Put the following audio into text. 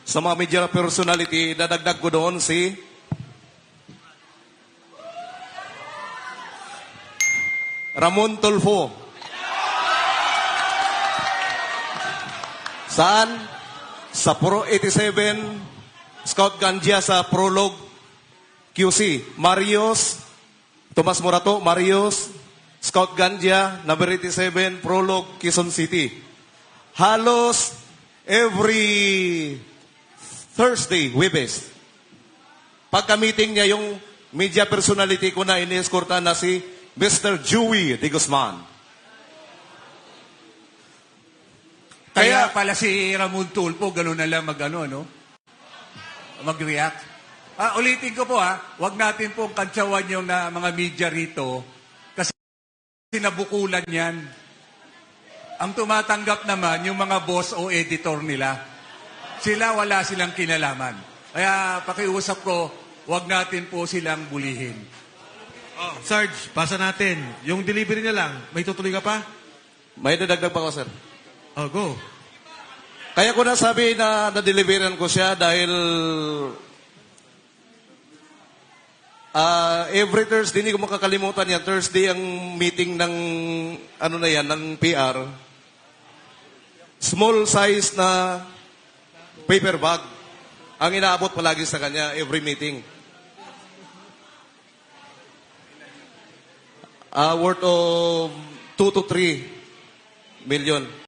Sa mga media personality, dadagdag ko doon si Ramon Tulfo. Saan? Sa Pro 87, Scout Gandia sa Prologue QC. Marios, Tomas Morato, Marios, Scout Gandia, number 87, Prologue, Quezon City. Halos every Thursday, Webes. Pagka-meeting niya, yung media personality ko na ini-escorta na si Mr. Joey de Guzman. Kaya pala si Ramon Tulfo, gano'n na lang mag-react. Ulitin ko po huwag natin pong kantsawan yung mga media rito kasi nabukulan yan. Ang tumatanggap naman yung mga boss o editor nila. Sila wala silang kinalaman. Kaya pakiusap ko, huwag natin po silang bulihin. Oh, Sarge, pasa natin. Yung delivery na lang, may tutuloy ka pa? May dadagdag pa ko, sir. Oh, go. Kaya ko nasabi na na-deliveran ko siya dahil every Thursday, hindi ko makakalimutan yan. Thursday ang meeting ng ng PR. Small size na paper bag ang inaabot palagi sa kanya every meeting. Worth of 2 to 3 million.